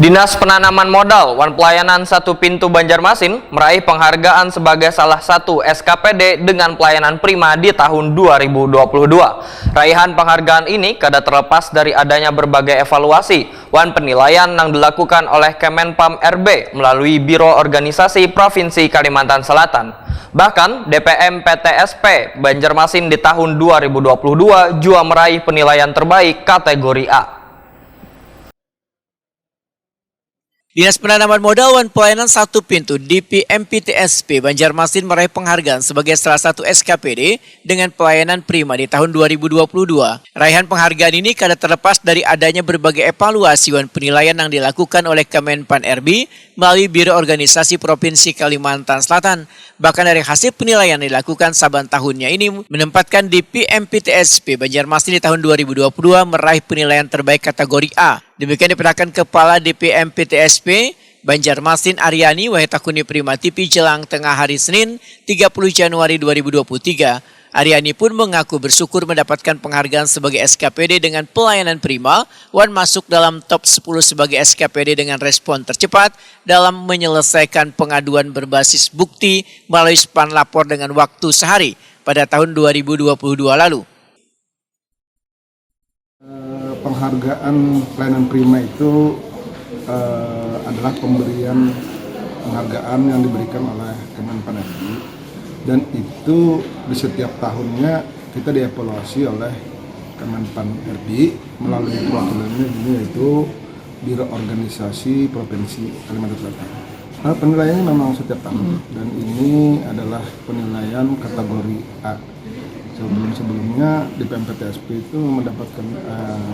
Dinas Penanaman Modal Wan Pelayanan Satu Pintu Banjarmasin meraih penghargaan sebagai salah satu SKPD dengan pelayanan prima di tahun 2022. Raihan penghargaan ini kada terlepas dari adanya berbagai evaluasi wan penilaian yang dilakukan oleh Kemenpam RB melalui Biro Organisasi Provinsi Kalimantan Selatan. Bahkan DPM PTSP Banjarmasin di tahun 2022 juga meraih penilaian terbaik kategori A. Dinas Penanaman Modal Wan Pelayanan Satu Pintu DPMPTSP Banjarmasin meraih penghargaan sebagai salah satu SKPD dengan pelayanan prima di tahun 2022. Raihan penghargaan ini kada terlepas dari adanya berbagai evaluasi wan penilaian yang dilakukan oleh Kemenpan RB melalui Biro Organisasi Provinsi Kalimantan Selatan. Bahkan dari hasil penilaian yang dilakukan saban tahunnya ini menempatkan DPMPTSP Banjarmasin di tahun 2022 meraih penilaian terbaik kategori A. Demikian diperintahkan Kepala DPMPTSP Banjarmasin Aryani Wahetakuni Prima TV jelang tengah hari Senin 30 Januari 2023. Aryani pun mengaku bersyukur mendapatkan penghargaan sebagai SKPD dengan pelayanan prima wan masuk dalam top 10 sebagai SKPD dengan respon tercepat dalam menyelesaikan pengaduan berbasis bukti melalui span lapor dengan waktu sehari pada tahun 2022 lalu. Penghargaan pelayanan prima itu adalah pemberian penghargaan yang diberikan oleh Kemenpan RB, dan itu di setiap tahunnya kita dievaluasi oleh Kemenpan RB melalui perwakilannya yaitu Biro Organisasi Provinsi Kalimantan Selatan. Penilaiannya memang setiap tahun dan ini adalah penilaian kategori A. Sebelumnya di PMPTSP itu mendapatkan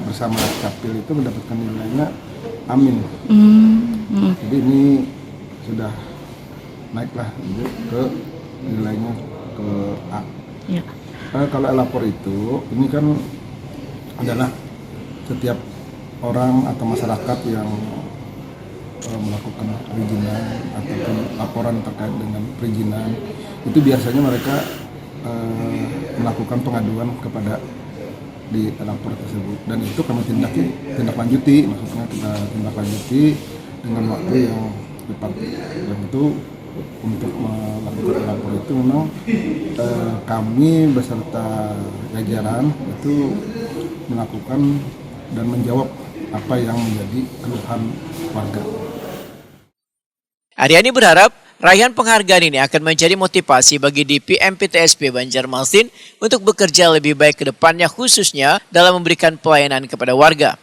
bersama Capil itu mendapatkan nilainya amin. Jadi ini sudah naiklah ke nilainya ke A. Ya. Kalau elapor itu ini kan adalah setiap orang atau masyarakat yang melakukan perizinan ataupun laporan terkait dengan perizinan itu biasanya mereka melakukan pengaduan kepada di lapor tersebut, dan itu kami tindak lanjuti, maksudnya kita tindak lanjuti dengan waktu yang cepat. Dan itu untuk melakukan lapor itu memang kami beserta jajaran itu melakukan dan menjawab apa yang menjadi keluhan warga. Aryani berharap raihan penghargaan ini akan menjadi motivasi bagi DPMPTSP Banjarmasin untuk bekerja lebih baik ke depannya khususnya dalam memberikan pelayanan kepada warga.